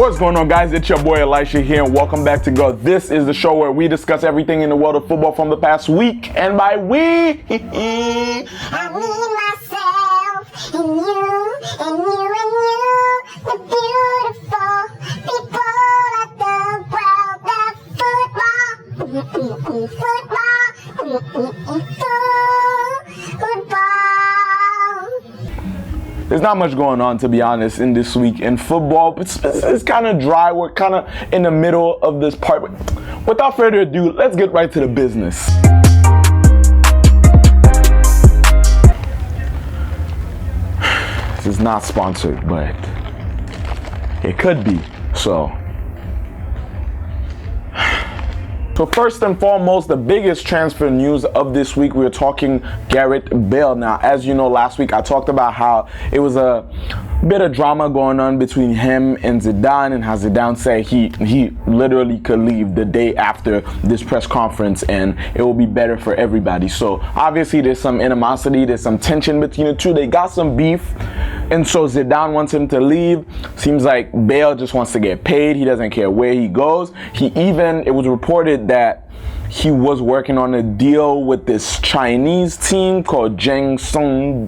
What's going on, guys? It's your boy Elisha here, and welcome back to Go. This is the show where we discuss everything in the world of football from the past week, and by we, I mean myself, and you, and you, and you, the beautiful people of the world of football. there's not much going on, to be honest, in this week in football. It's kind of dry. We're kind of in the middle of this part. Without further ado, let's get right to the business. This is not sponsored, but it could be. So first and foremost, the biggest transfer news of this week, we're talking Gareth Bale. Now, as you know, last week I talked about how it was a bit of drama going on between him and Zidane, and how Zidane said he literally could leave the day after this press conference and it will be better for everybody. So obviously there's some animosity, there's some tension between the two. They got some beef, and so Zidane wants him to leave. Seems like Bale just wants to get paid. He doesn't care where he goes. It was reported that he was working on a deal with this Chinese team called Jiangsun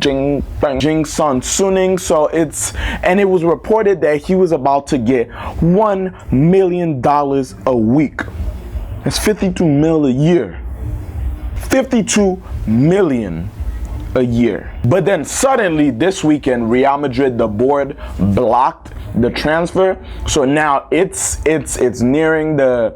Suning. So it was reported that he was about to get $1 million a week. That's 52 mil a year. 52 million a year. But then suddenly this weekend, Real Madrid, the board blocked the transfer. So now it's nearing the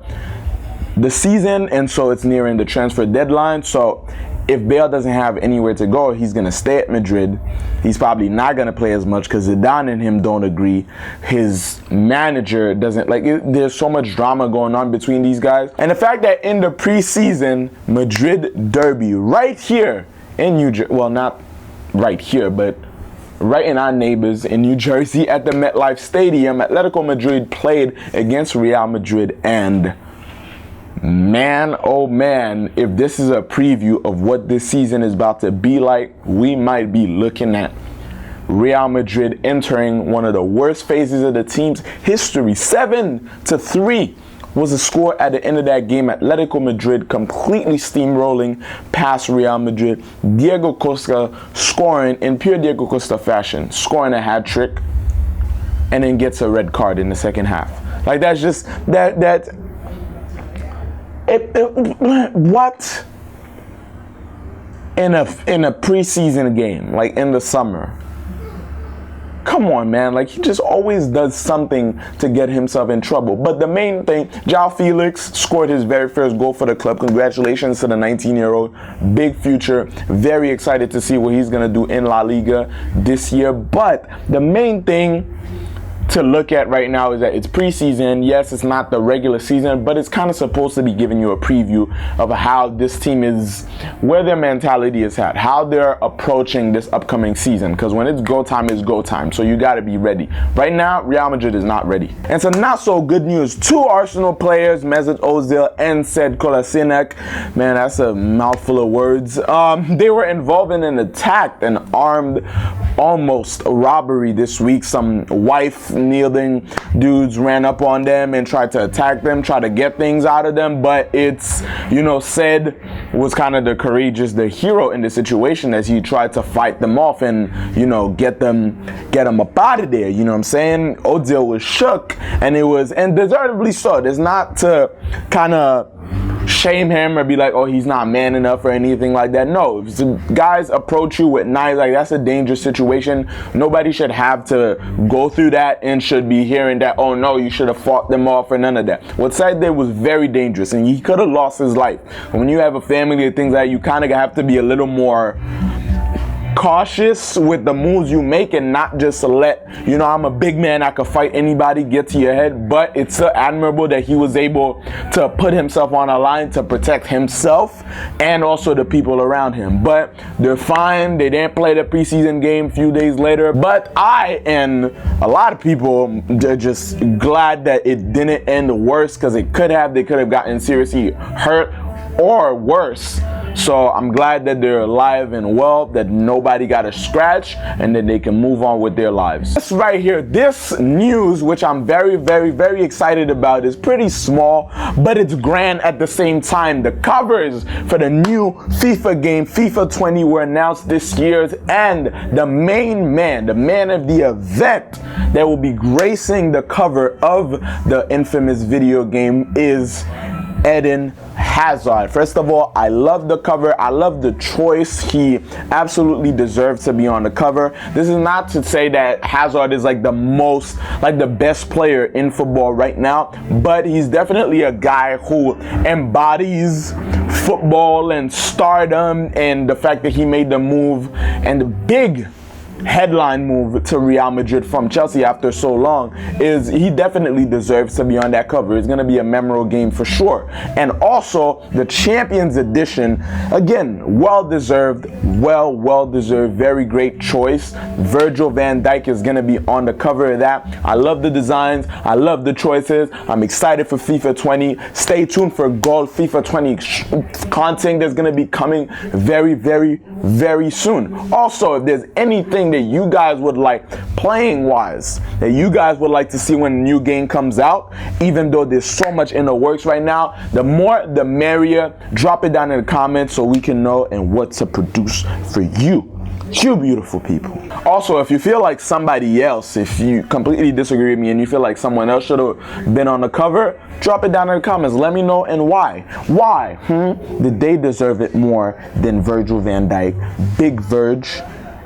season, and so it's nearing the transfer deadline. So if Bale doesn't have anywhere to go, he's going to stay at Madrid. He's probably not going to play as much because Zidane and him don't agree. His manager doesn't like it. There's so much drama going on between these guys. And the fact that in the preseason Madrid derby right here in New Jersey, well, not right here, but right in our neighbors in New Jersey at the MetLife Stadium, Atletico Madrid played against Real Madrid, and man, oh man, if this is a preview of what this season is about to be like, we might be looking at Real Madrid entering one of the worst phases of the team's history. 7-3 was the score at the end of that game. Atletico Madrid completely steamrolling past Real Madrid. Diego Costa scoring in pure Diego Costa fashion, scoring a hat trick, and then gets a red card in the second half. Like, that's just what in a preseason game, like in the summer? Come on, man. Like, he just always does something to get himself in trouble. But the main thing, João Felix scored his very first goal for the club. Congratulations to the 19-year-old. Big future. Very excited to see what he's going to do in La Liga this year. But the main thing to look at right now is that it's preseason. Yes, it's not the regular season, but it's kind of supposed to be giving you a preview of how this team is, where their mentality is at, how they're approaching this upcoming season. Because when it's go time, it's go time. So you got to be ready. Right now, Real Madrid is not ready. And so not so good news. Two Arsenal players, Mesut Ozil and Kolasinac, man, that's a mouthful of words. They were involved in an attack, an armed, almost robbery this week. Some wife-kneeling dudes ran up on them and tried to attack them, try to get things out of them. But it's, said was kind of the hero in the situation, as he tried to fight them off and, get them up out of there. You know what I'm saying? Ozil was shook, and deservedly so. It's not to kind of shame him or be like, oh, he's not man enough or anything like that. No, if the guys approach you with knives, like, that's a dangerous situation. Nobody should have to go through that and should be hearing that, oh no, you should have fought them off, or none of that. What Said did was very dangerous, and he could have lost his life. When you have a family and things like that, you kind of have to be a little more cautious with the moves you make, and not just to let, I'm a big man, I could fight anybody, get to your head. But it's so admirable that he was able to put himself on a line to protect himself and also the people around him. But they're fine. They didn't play the preseason game a few days later. But I and a lot of people are just glad that it didn't end worse, because they could have gotten seriously hurt or worse. So I'm glad that they're alive and well, that nobody got a scratch, and that they can move on with their lives. This right here, this news, which I'm very, very, very excited about, is pretty small, but it's grand at the same time. The covers for the new FIFA game, FIFA 20, were announced this year, and the main man, the man of the event that will be gracing the cover of the infamous video game is Eden Hazard. First of all, I love the cover. I love the choice. He absolutely deserves to be on the cover. This is not to say that Hazard is like the best player in football right now, but he's definitely a guy who embodies football and stardom, and the fact that he made the move, and the big headline move to Real Madrid from Chelsea after so long, is he definitely deserves to be on that cover. It's going to be a memorable game for sure. And also the Champions Edition, again, well deserved, very great choice. Virgil van Dijk is going to be on the cover of that. I love the designs, I love the choices. I'm excited for FIFA 20. Stay tuned for Gold FIFA 20 content that's going to be coming very, very, very soon. Also, if there's anything that you guys would like playing wise, that you guys would like to see when a new game comes out, even though there's so much in the works right now, the more the merrier. Drop it down in the comments so we can know and what to produce for you beautiful people. Also, if you feel like somebody else, if you completely disagree with me and you feel like someone else should have been on the cover, drop it down in the comments. Let me know and why. Did they deserve it more than Virgil van Dijk, Big Virg,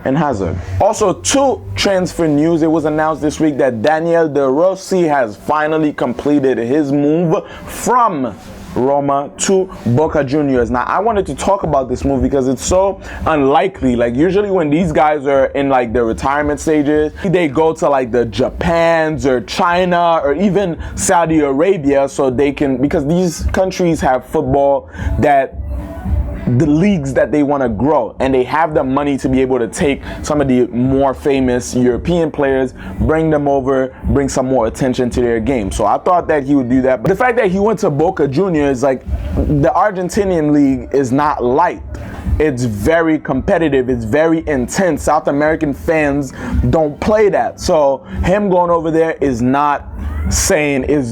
and Hazard? Also, two transfer news. It was announced this week that Daniel De Rossi has finally completed his move from Roma to Boca Juniors. Now, I wanted to talk about this move because it's so unlikely. Like, usually when these guys are in like their retirement stages, they go to like the Japans or China or even Saudi Arabia, so they can, because these countries have football that the leagues that they want to grow, and they have the money to be able to take some of the more famous European players, bring them over, bring some more attention to their game. So I thought that he would do that. But the fact that he went to Boca Juniors, like, the Argentinian league is not light. It's very competitive. It's very intense. South American fans don't play that. So him going over there is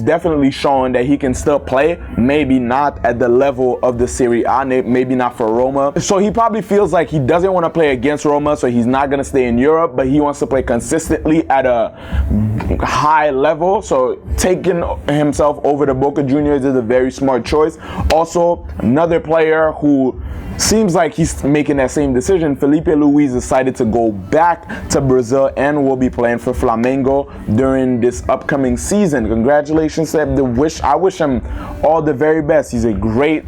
definitely showing that he can still play. Maybe not at the level of the Serie A, maybe not for Roma. So he probably feels like he doesn't want to play against Roma, so he's not going to stay in Europe, but he wants to play consistently at a high level. So taking himself over to Boca Juniors is a very smart choice. Also, another player who seems like he's making that same decision, Felipe Luis, decided to go back to Brazil and will be playing for Flamengo during this upcoming season. Congratulations to him. I wish him all the very best. He's a great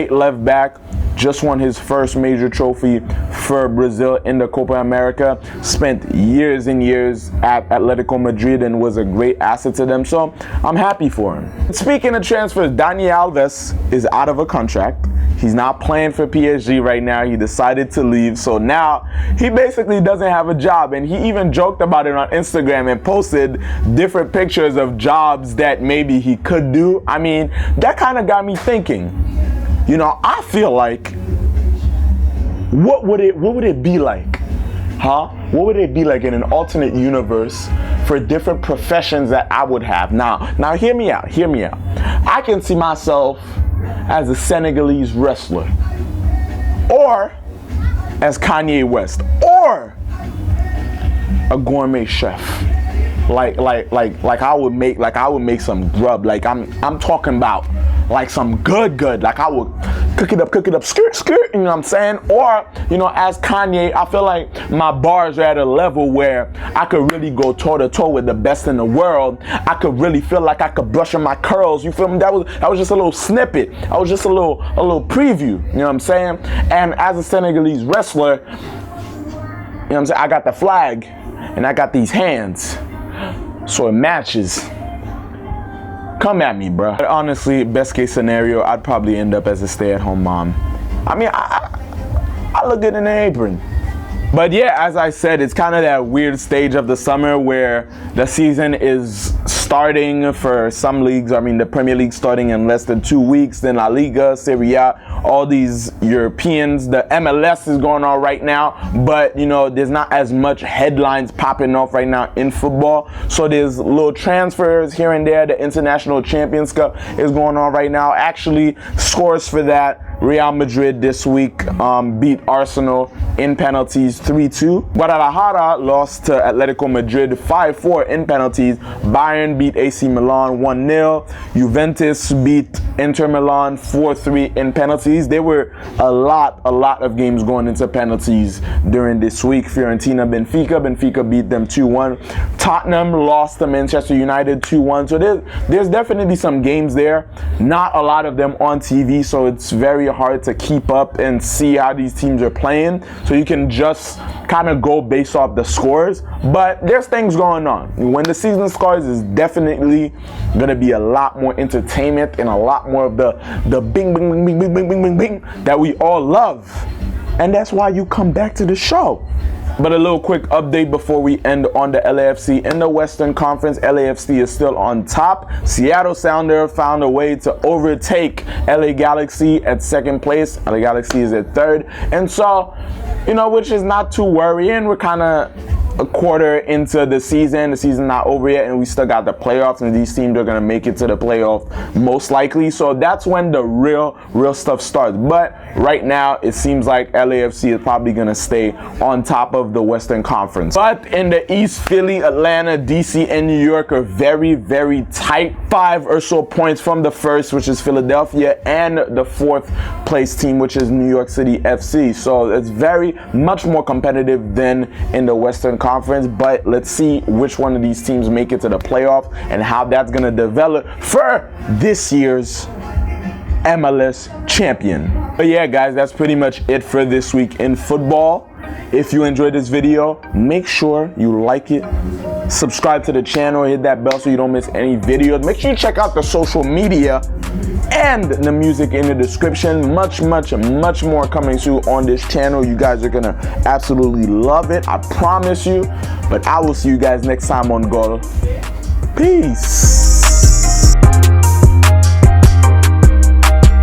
left back. Just won his first major trophy for Brazil in the Copa America. Spent years and years at Atletico Madrid and was a great asset to them. So I'm happy for him. Speaking of transfers, Dani Alves is out of a contract. He's not playing for PSG right now. He decided to leave. So now he basically doesn't have a job. And he even joked about it on Instagram and posted different pictures of jobs that maybe he could do. I mean, that kind of got me thinking. You know, I feel like, what would it be like? What would it be like in an alternate universe for different professions that I would have? Now hear me out. I can see myself as a Senegalese wrestler, or as Kanye West, or a gourmet chef. Like I would make some grub. Like I'm talking about like some good. Like I would cook it up, skirt, you know what I'm saying? Or, you know, as Kanye, I feel like my bars are at a level where I could really go toe to toe with the best in the world. I could really feel like I could brush on my curls. You feel me? That was just a little snippet. I was just a little preview. You know what I'm saying? And as a Senegalese wrestler, you know what I'm saying? I got the flag and I got these hands. So it matches. Come at me, bro. But honestly, best case scenario, I'd probably end up as a stay-at-home mom. I mean, I look good in an apron. But yeah, as I said, it's kind of that weird stage of the summer where the season is starting for some leagues. I mean, the Premier League starting in less than 2 weeks. Then La Liga, Serie A, all these Europeans. The MLS is going on right now, but you know, there's not as much headlines popping off right now in football. So there's little transfers here and there. The International Champions Cup is going on right now. Actually, scores for that: Real Madrid this week beat Arsenal in penalties 3-2. Guadalajara lost to Atletico Madrid 5-4 in penalties. Bayern beat AC Milan 1-0. Juventus beat Inter Milan 4-3 in penalties. There were a lot of games going into penalties during this week. Fiorentina, Benfica beat them 2-1. Tottenham lost to Manchester United 2-1. So there's definitely some games there. Not a lot of them on TV, so it's very hard to keep up and see how these teams are playing. So you can just kind of go based off the scores. But there's things going on. When the season starts, is definitely going to be a lot more entertainment and a lot more of the bing, bing, bing, bing, bing, bing, bing, bing, bing that we all love. And that's why you come back to the show. But a little quick update before we end on the LAFC. In the Western Conference, LAFC is still on top. Seattle Sounders found a way to overtake LA Galaxy at second place. LA Galaxy is at third. And so, you know, which is not too worrying. We're kind of a quarter into the season. The season's not over yet, and we still got the playoffs, and these teams are going to make it to the playoff most likely. So that's when the real stuff starts. But right now, it seems like LAFC is probably going to stay on top of the Western Conference. But in the East, Philly, Atlanta, DC, and New York are very, very tight. 5 or so points from the first, which is Philadelphia, and the 4th place team, which is New York City FC. So it's very much more competitive than in the Western Conference. But let's see which one of these teams make it to the playoff and how that's going to develop for this year's MLS champion. But yeah, guys, that's pretty much it for this week in football. If you enjoyed this video, make sure you like it, subscribe to the channel, hit that bell so you don't miss any videos. Make sure you check out the social media and the music in the description. Much more coming soon on this channel. You guys are gonna absolutely love it, I promise you. But I will see you guys next time on Goal. Peace.